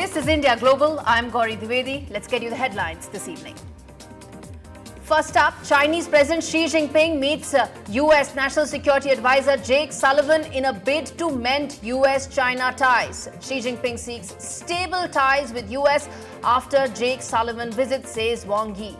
This is India Global. I'm Gauri Dwivedi. Let's get you the headlines this evening. First up, Chinese President Xi Jinping meets U.S. National Security Advisor Jake Sullivan in a bid to mend U.S.-China ties. Xi Jinping seeks stable ties with U.S. after Jake Sullivan visit, says Wang Yi.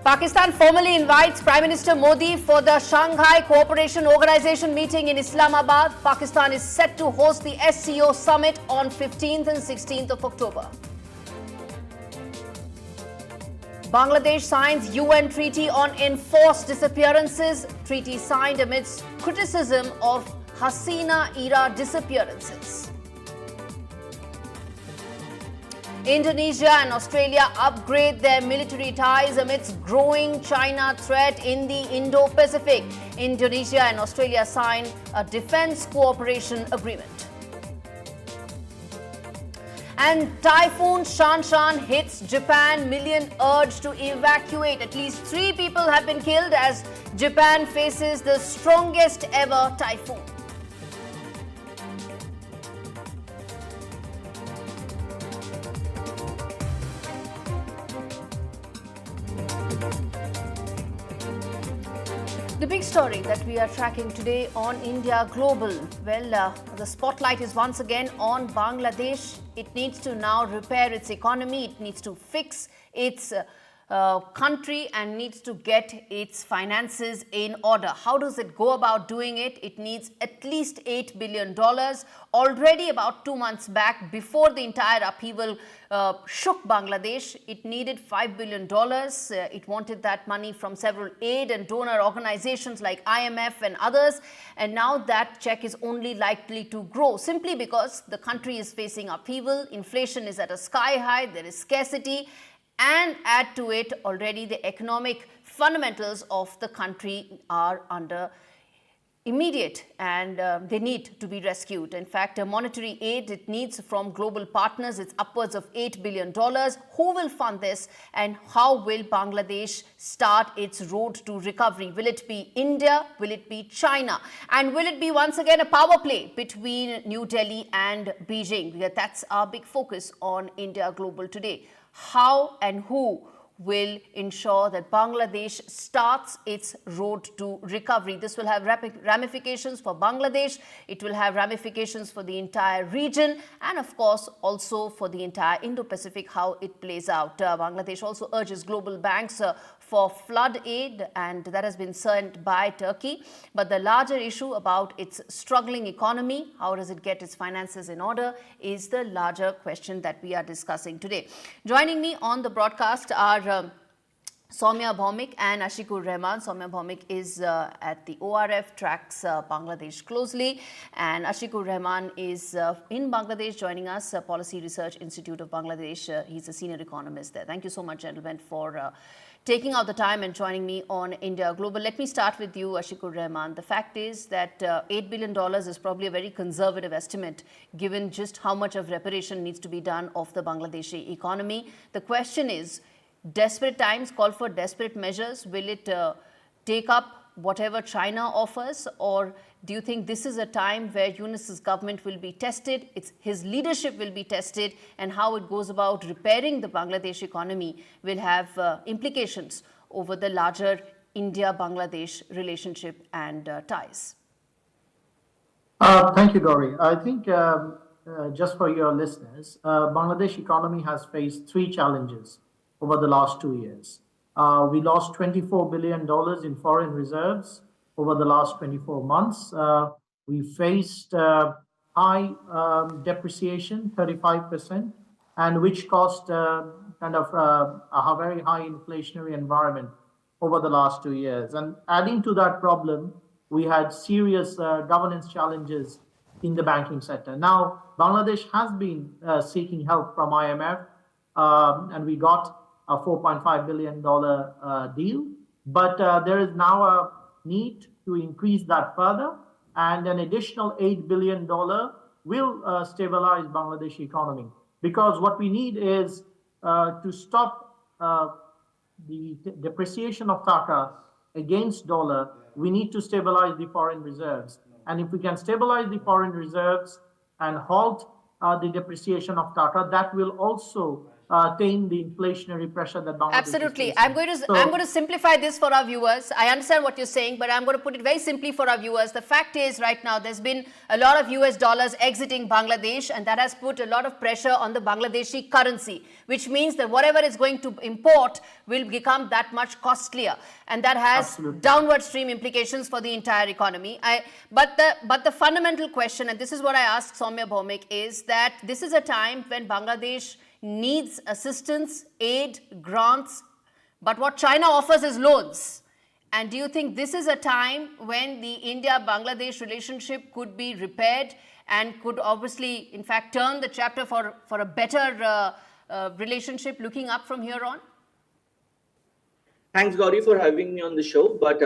Pakistan formally invites Prime Minister Modi for the Shanghai Cooperation Organization meeting in Islamabad. Pakistan is set to host the SCO summit on 15th and 16th of October. Bangladesh signs UN treaty on enforced disappearances. Treaty signed amidst criticism of Hasina-era disappearances. Indonesia and Australia upgrade their military ties amidst growing China threat in the Indo-Pacific. Indonesia and Australia sign a defense cooperation agreement. And Typhoon Shanshan hits Japan, million urged to evacuate. At least 3 people have been killed as Japan faces the strongest ever typhoon. The big story that we are tracking today on India Global, well, the spotlight is once again on Bangladesh. It needs to now repair its economy. It needs to fix its country and needs to get its finances in order. How does it go about doing it? It needs at least $8 billion. Already about 2 months back, before the entire upheaval shook Bangladesh, it needed $5 billion. It wanted that money from several aid and donor organizations like IMF and others. And now that check is only likely to grow simply because the country is facing upheaval. Inflation is at a sky high. There is scarcity. And add to it, already the economic fundamentals of the country are under immediate and they need to be rescued. In fact, monetary aid it needs from global partners, it's upwards of $8 billion. Who will fund this and how will Bangladesh start its road to recovery? Will it be India? Will it be China? And will it be once again a power play between New Delhi and Beijing? That's our big focus on India Global today. How and who will ensure that Bangladesh starts its road to recovery? This will have ramifications for Bangladesh, it will have ramifications for the entire region and of course also for the entire Indo-Pacific, how it plays out. Bangladesh also urges global banks for flood aid and that has been sent by Turkey. But the larger issue about its struggling economy, how does it get its finances in order, is the larger question that we are discussing today. Joining me on the broadcast are Soumya Bhaumik and Ashikur Rehman. Soumya Bhaumik is at the ORF, tracks Bangladesh closely, and Ashikur Rehman is in Bangladesh joining us, Policy Research Institute of Bangladesh. He's a senior economist there. Thank you so much, gentlemen, for taking out the time and joining me on India Global. Let me start with you, Ashikur Rehman. The fact is that $8 billion is probably a very conservative estimate given just how much of reparation needs to be done of the Bangladeshi economy. The question is, desperate times call for desperate measures. Will it take up whatever China offers, or do you think this is a time where Yunus's government will be tested, his leadership will be tested, and how it goes about repairing the Bangladesh economy will have implications over the larger India-Bangladesh relationship and ties? Thank you, Gauri. I think just for your listeners, Bangladesh economy has faced 3 challenges over the last 2 years. We lost $24 billion in foreign reserves over the last 24 months. We faced high depreciation, 35%, and which caused a very high inflationary environment over the last 2 years. And adding to that problem, we had serious governance challenges in the banking sector. Now, Bangladesh has been seeking help from IMF, and we got a $4.5 billion deal. But there is now a need to increase that further, and an additional $8 billion will stabilize Bangladesh economy. Because what we need is to stop the depreciation of taka against dollar. We need to stabilize the foreign reserves. And if we can stabilize the foreign reserves, and halt the depreciation of Tata, that will also tame the inflationary pressure that Bangladesh Absolutely. is facing. I'm going to simplify this for our viewers. I understand what you're saying, but I'm going to put it very simply for our viewers. The fact is, right now, there's been a lot of US dollars exiting Bangladesh, and that has put a lot of pressure on the Bangladeshi currency, which means that whatever is going to import will become that much costlier. And that has Absolutely. downward stream implications for the entire economy. But the fundamental question, and this is what I asked Soumya Bhaumik, is that this is a time when Bangladesh needs assistance, aid, grants, but what China offers is loans. And do you think this is a time when the India-Bangladesh relationship could be repaired and could obviously, in fact, turn the chapter for a better relationship looking up from here on? Thanks, Gauri, for having me on the show. But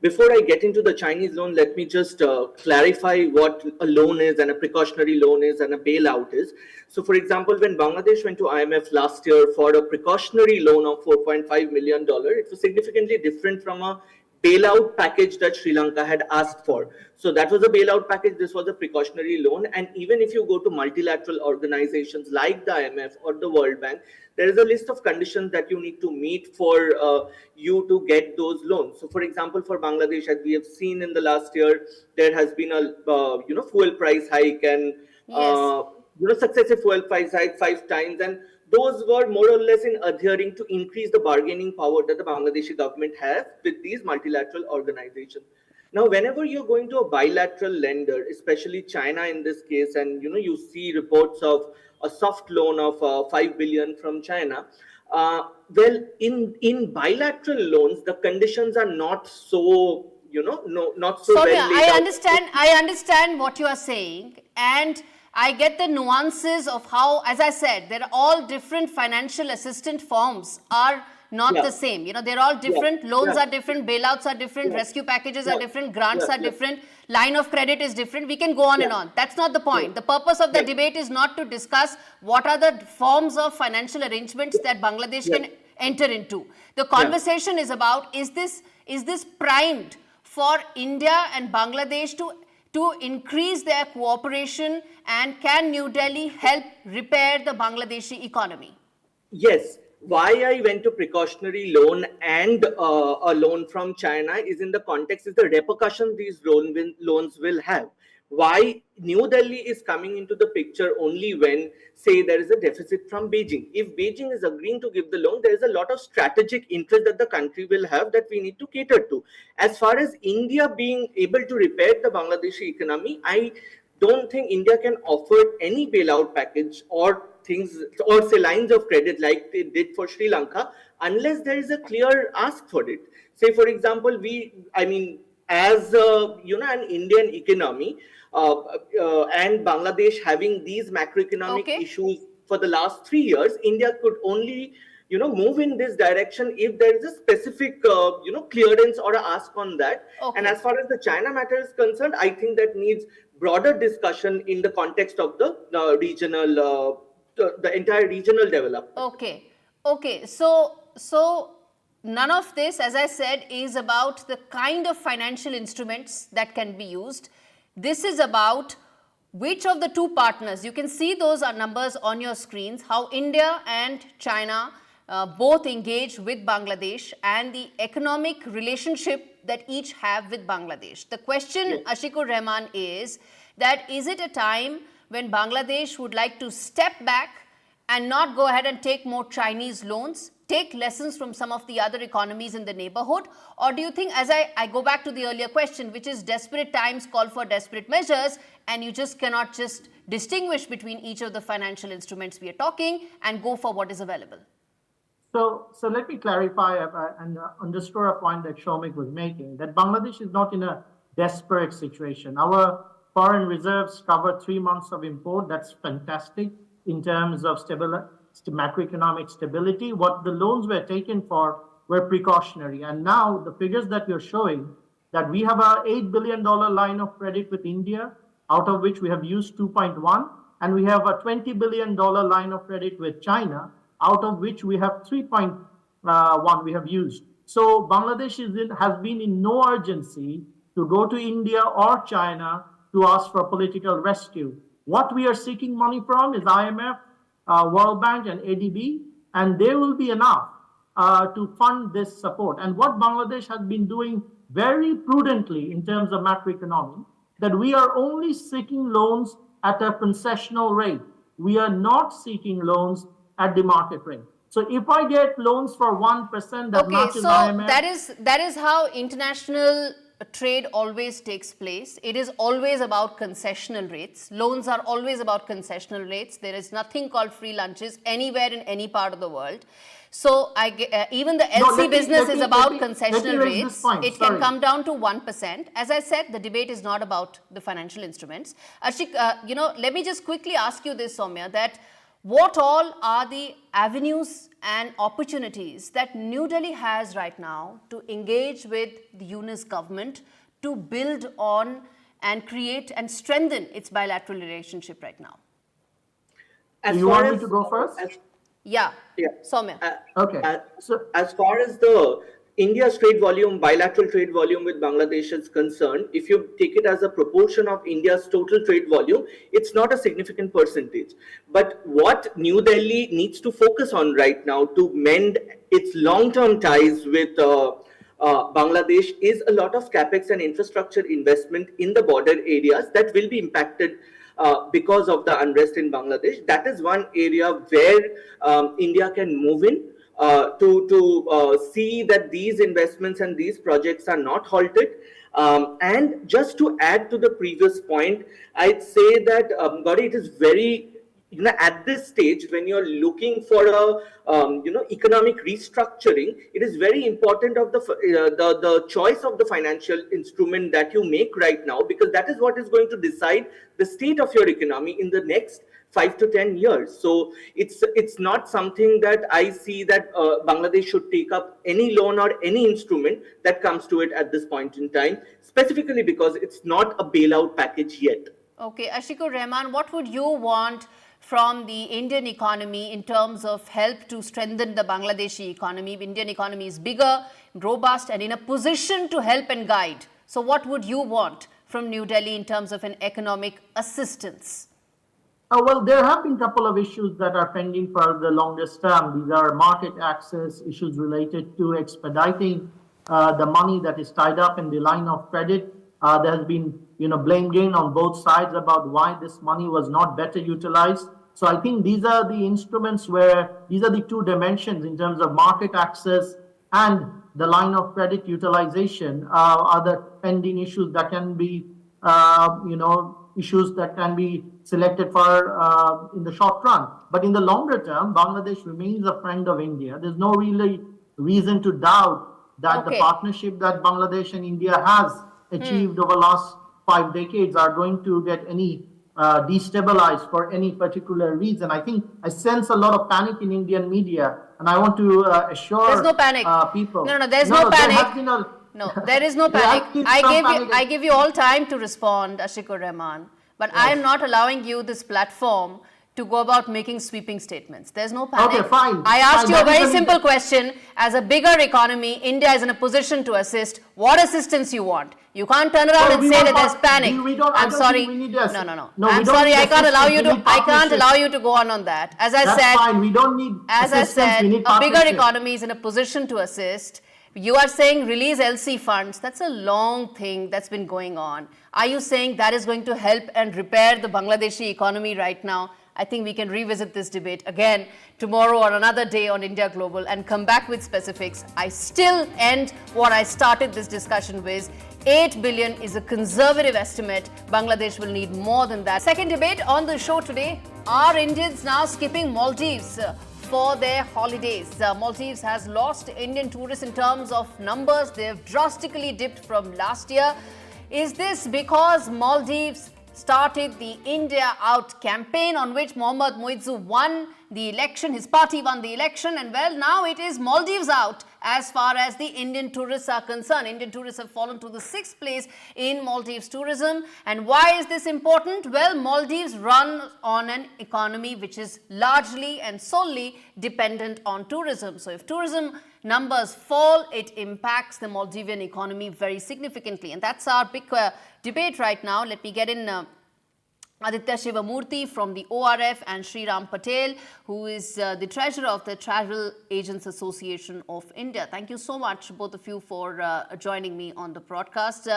before I get into the Chinese loan, let me just clarify what a loan is and a precautionary loan is and a bailout is. So, for example, when Bangladesh went to IMF last year for a precautionary loan of $4.5 million, it was significantly different from a bailout package that Sri Lanka had asked for. So that was a bailout package, this was a precautionary loan. And even if you go to multilateral organizations like the IMF or the World Bank, there is a list of conditions that you need to meet for you to get those loans. So for example, for Bangladesh, as we have seen in the last year, there has been a fuel price hike and successive fuel price hike 5 times, and those were more or less in adhering to increase the bargaining power that the Bangladeshi government has with these multilateral organizations. Now, whenever you're going to a bilateral lender, especially China in this case, and you see reports of a soft loan of 5 billion from China, well, in bilateral loans, the conditions are not so, not so Soumya, well laid out. I understand what you are saying, and I get the nuances of how, as I said, there are all different financial assistance forms are not the same. They're all different. Loans are different, bailouts are different, rescue packages are different, grants are different, line of credit is different. We can go on and on. That's not the point. The purpose of the debate is not to discuss what are the forms of financial arrangements that Bangladesh can enter into. The conversation is about, is this primed for India and Bangladesh to increase their cooperation, and can New Delhi help repair the Bangladeshi economy? Yes. Why I went to precautionary loan and a loan from China is in the context is the repercussions these loans will have. Why New Delhi is coming into the picture only when, say, there is a deficit from Beijing. If Beijing is agreeing to give the loan, there is a lot of strategic interest that the country will have that we need to cater to. As far as India being able to repair the Bangladeshi economy, I don't think India can offer any bailout package or things, or say lines of credit like they did for Sri Lanka, unless there is a clear ask for it. Say, for example, as an Indian economy and Bangladesh having these macroeconomic issues for the last 3 years, India could only move in this direction if there is a specific clearance or a ask on that. And as far as the China matter is concerned, I think that needs broader discussion in the context of the regional the entire regional development. Okay. So none of this, as I said, is about the kind of financial instruments that can be used. This is about which of the two partners, you can see those are numbers on your screens, how India and China both engage with Bangladesh and the economic relationship that each have with Bangladesh. The question, Ashikur Rahman, is that is it a time when Bangladesh would like to step back and not go ahead and take more Chinese loans, take lessons from some of the other economies in the neighborhood? Or do you think, as I go back to the earlier question, which is desperate times call for desperate measures, and you just cannot just distinguish between each of the financial instruments we are talking and go for what is available? So let me clarify and underscore a point that Soumik was making, that Bangladesh is not in a desperate situation. Our foreign reserves cover 3 months of import. That's fantastic in terms of macroeconomic stability. What the loans were taken for were precautionary. And now the figures that you're showing, that we have a $8 billion line of credit with India, out of which we have used 2.1, and we have a $20 billion line of credit with China, out of which we have 3.1 we have used. So Bangladesh has been in no urgency to go to India or China to ask for political rescue. What we are seeking money from is IMF, World Bank, and ADB, and they will be enough to fund this support. And what Bangladesh has been doing very prudently in terms of macroeconomy, that we are only seeking loans at a concessional rate. We are not seeking loans at the market rate. So if I get loans for 1% that Okay, matches so IMF, that is how international trade always takes place. It is always about concessional rates. Loans are always about concessional rates. There is nothing called free lunches anywhere in any part of the world. So even the LC business is about concessional rates. It can come down to 1%. As I said, the debate is not about the financial instruments. Ashik, let me just quickly ask you this, Soumya, that what all are the avenues and opportunities that New Delhi has right now to engage with the UNIS government to build on and create and strengthen its bilateral relationship right now? Do you want me to go first? Yeah. Soumya. Okay. So as far as the India's trade volume, bilateral trade volume with Bangladesh is concerned, if you take it as a proportion of India's total trade volume, it's not a significant percentage. But what New Delhi needs to focus on right now to mend its long-term ties with Bangladesh is a lot of capex and infrastructure investment in the border areas that will be impacted because of the unrest in Bangladesh. That is one area where India can move in to see that these investments and these projects are not halted. And just to add to the previous point, I'd say that Gauri, it is very, at this stage when you're looking for a economic restructuring, it is very important of the choice of the financial instrument that you make right now, because that is what is going to decide the state of your economy in the next 5 to 10 years. So it's not something that I see that Bangladesh should take up any loan or any instrument that comes to it at this point in time, specifically because it's not a bailout package yet. Okay, Ashikur Rahman, what would you want from the Indian economy in terms of help to strengthen the Bangladeshi economy? The Indian economy is bigger, robust, and in a position to help and guide. So what would you want from New Delhi in terms of an economic assistance? Well, there have been a couple of issues that are pending for the longest term. These are market access issues related to expediting the money that is tied up in the line of credit. There has been, blame game on both sides about why this money was not better utilized. So I think these are the instruments where these are the two dimensions in terms of market access and the line of credit utilization are the pending issues that can be, issues that can be selected for in the short run. But in the longer term, Bangladesh remains a friend of India. There's no really reason to doubt that the partnership that Bangladesh and India has achieved over the last 5 decades are going to get any destabilized for any particular reason. I think I sense a lot of panic in Indian media, and I want to assure there's no panic. People. No, there's no panic. No, there is no panic. I give you all time to respond, Ashikur Rahman. But yes. I am not allowing you this platform to go about making sweeping statements. There's no panic. Okay, fine. I asked you a very simple question. As a bigger economy, India is in a position to assist. What assistance you want? You can't turn around and say that there's panic. I'm sorry. No. I'm sorry. I can't allow you to. I can't allow you to go on that. As I said, fine. We don't need. As I said, a bigger economy is in a position to assist. You are saying release LC funds. That's a long thing that's been going on. Are you saying that is going to help and repair the Bangladeshi economy right now? I think we can revisit this debate again tomorrow or another day on India Global and come back with specifics. I still end what I started this discussion with. 8 billion is a conservative estimate. Bangladesh will need more than that. Second debate on the show today. Are Indians now skipping Maldives for their holidays? Maldives has lost Indian tourists in terms of numbers. They have drastically dipped from last year. Is this because Maldives started the India Out campaign on which Mohammad Muizzu won the election, his party won the election, and well, now it is Maldives out as far as the Indian tourists are concerned. Indian tourists have fallen to the 6th place in Maldives tourism. And why is this important? Well, Maldives run on an economy which is largely and solely dependent on tourism. So if tourism numbers fall, it impacts the Maldivian economy very significantly. And that's our big debate right now. Let me get in Aditya Shivamurthy from the ORF, and Sriram Patel, who is the treasurer of the Travel Agents Association of India. Thank you so much, both of you, for joining me on the broadcast.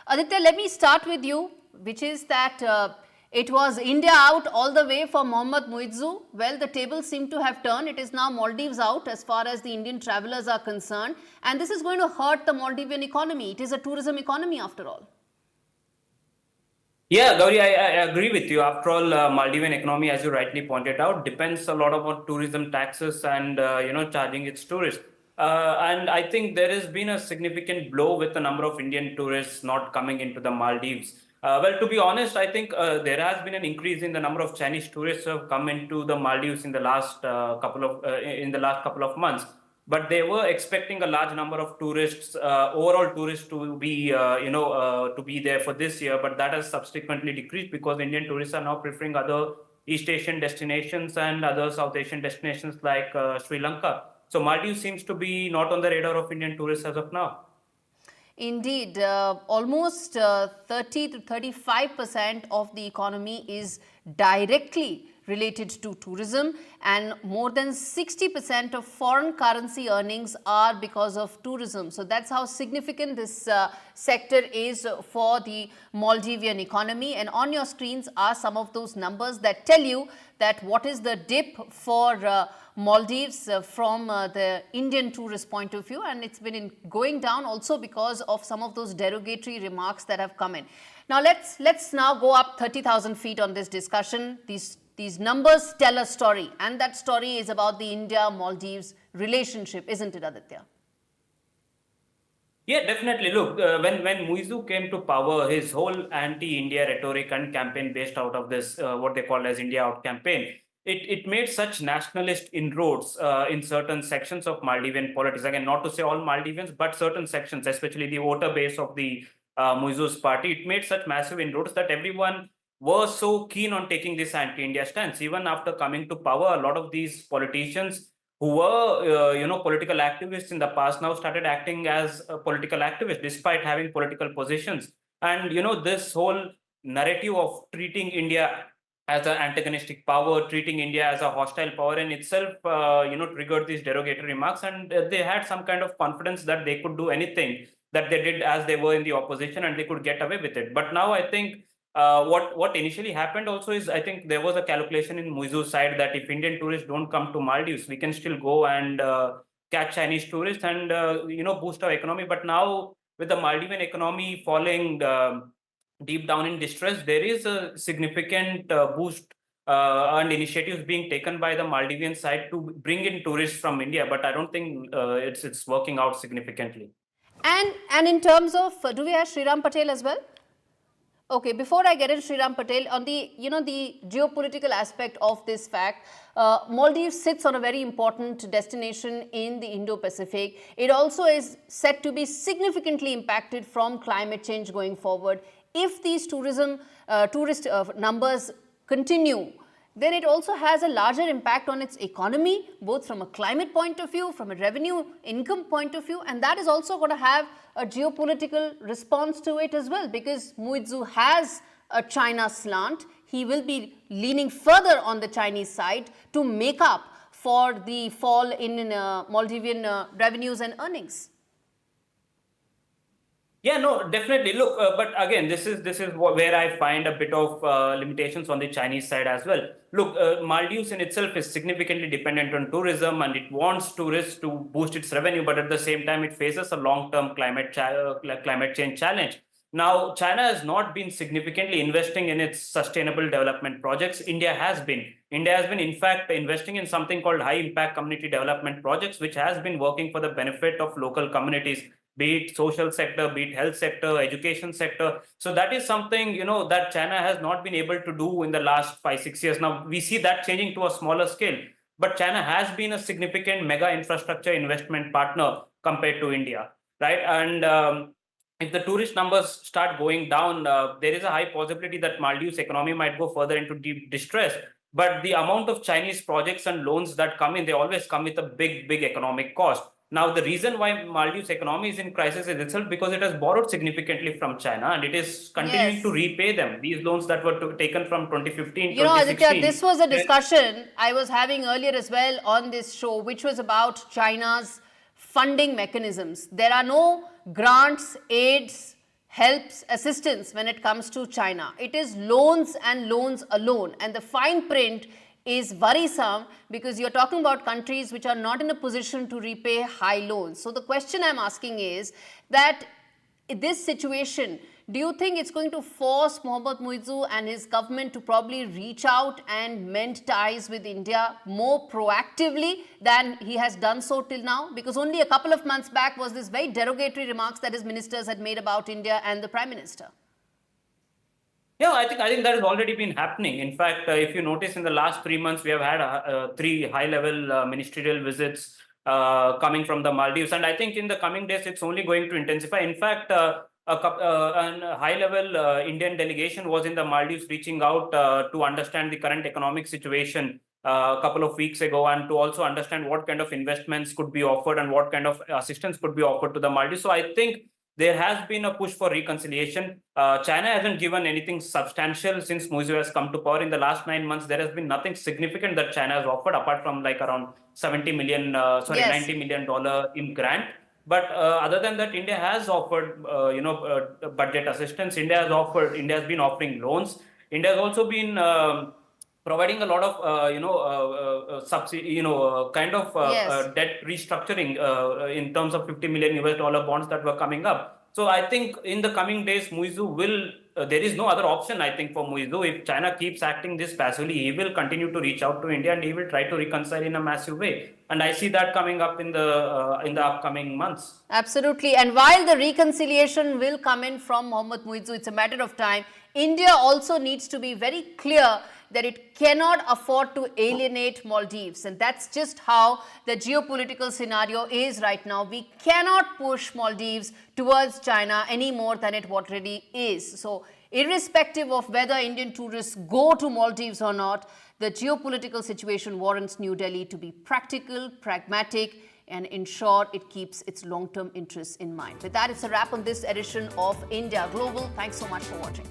Aditya, let me start with you, which is that it was India out all the way for Mohammad Muizzu. Well, the tables seem to have turned. It is now Maldives out as far as the Indian travelers are concerned. And this is going to hurt the Maldivian economy. It is a tourism economy after all. Yeah, Gauri, I agree with you. After all, Maldivian economy, as you rightly pointed out, depends a lot on tourism taxes and charging its tourists. And I think there has been a significant blow with the number of Indian tourists not coming into the Maldives. Well, to be honest, I think there has been an increase in the number of Chinese tourists who have come into the Maldives in the last couple of months. But they were expecting a large number of tourists, overall tourists, to be to be there for this year. But that has subsequently decreased because Indian tourists are now preferring other East Asian destinations and other South Asian destinations like Sri Lanka. So Maldives seems to be not on the radar of Indian tourists as of now. Indeed, almost 30 to 35% of the economy is directly related to tourism, and more than 60% of foreign currency earnings are because of tourism. So that's how significant this sector is for the Maldivian economy. And on your screens are some of those numbers that tell you that what is the dip for Maldives from the Indian tourist point of view, and it's been going down also because of some of those derogatory remarks that have come in. Now let's now go up 30,000 feet on this discussion. These numbers tell a story, and that story is about the India-Maldives relationship, isn't it, Aditya? Yeah, definitely. Look, when Muizzu came to power, his whole anti-India rhetoric and campaign based out of this, what they call as India Out campaign, it made such nationalist inroads in certain sections of Maldivian politics. Again, not to say all Maldivians, but certain sections, especially the voter base of the Muizzu's party, it made such massive inroads that everyone were so keen on taking this anti-India stance. Even after coming to power, a lot of these politicians who were, political activists in the past now started acting as political activists despite having political positions. And, this whole narrative of treating India as an antagonistic power, treating India as a hostile power in itself, triggered these derogatory remarks. And they had some kind of confidence that they could do anything that they did as they were in the opposition and they could get away with it. But now I think what initially happened also is, I think there was a calculation in Muizzu's side that if Indian tourists don't come to Maldives, we can still go and catch Chinese tourists and boost our economy. But now with the Maldivian economy falling deep down in distress, there is a significant boost and initiatives being taken by the Maldivian side to bring in tourists from India. But I don't think it's working out significantly. And in terms of, do we have Sriram Patel as well? Okay, before I get into Sriram Patel, on the the geopolitical aspect of this fact, Maldives sits on a very important destination in the Indo-Pacific. It also is set to be significantly impacted from climate change going forward. If these tourist numbers continue, then it also has a larger impact on its economy, both from a climate point of view, from a revenue income point of view, and that is also going to have a geopolitical response to it as well, because Muizzu has a China slant. He will be leaning further on the Chinese side to make up for the fall in Maldivian revenues and earnings. Yeah, no, definitely. Look, but again, this is where I find a bit of limitations on the Chinese side as well. Look, Maldives in itself is significantly dependent on tourism, and it wants tourists to boost its revenue, but at the same time, it faces a long-term climate change challenge. Now, China has not been significantly investing in its sustainable development projects. India has been, in fact, investing in something called high-impact community development projects, which has been working for the benefit of local communities, be it social sector, be it health sector, education sector. So that is something, that China has not been able to do in the last 5-6 years. Now, we see that changing to a smaller scale, but China has been a significant mega infrastructure investment partner compared to India, right? And if the tourist numbers start going down, there is a high possibility that Maldives' economy might go further into deep distress. But the amount of Chinese projects and loans that come in, they always come with a big economic cost. Now, the reason why Maldives' economy is in crisis is itself because it has borrowed significantly from China and it is continuing to Yes. repay them. These loans that were taken from 2015, You know, Aditya, 2016. this was a discussion I was having earlier as well on this show, which was about China's funding mechanisms. There are no grants, aids, helps, assistance when it comes to China. It is loans and loans alone. And the fine print is worrisome because you're talking about countries which are not in a position to repay high loans. So the question I'm asking is that this situation, do you think it's going to force Mohammad Muizzu and his government to probably reach out and mend ties with India more proactively than he has done so till now? Because only a couple of months back was this very derogatory remarks that his ministers had made about India and the Prime Minister. Yeah, I think that has already been happening. In fact, if you notice, in the last 3 months, we have had 3 high-level ministerial visits coming from the Maldives, and I think in the coming days, it's only going to intensify. In fact, a high-level Indian delegation was in the Maldives, reaching out to understand the current economic situation a couple of weeks ago, and to also understand what kind of investments could be offered and what kind of assistance could be offered to the Maldives. So I think there has been a push for reconciliation. China hasn't given anything substantial since Muizzu has come to power. In the last 9 months, there has been nothing significant that China has offered, apart from like around Yes. $90 million in grant. But other than that, India has offered, budget assistance. India has been offering loans. India has also been providing a lot of, subsidy, Yes. debt restructuring in terms of 50 million US dollar bonds that were coming up. So I think in the coming days, Muizzu will, there is no other option, I think, for Muizzu. If China keeps acting this passively, he will continue to reach out to India and he will try to reconcile in a massive way. And I see that coming up in the upcoming months. Absolutely. And while the reconciliation will come in from Mohammad Muizzu, it's a matter of time. India also needs to be very clear that it cannot afford to alienate Maldives. And that's just how the geopolitical scenario is right now. We cannot push Maldives towards China any more than it already is. So irrespective of whether Indian tourists go to Maldives or not, the geopolitical situation warrants New Delhi to be practical, pragmatic, and ensure it keeps its long-term interests in mind. With that, it's a wrap on this edition of India Global. Thanks so much for watching.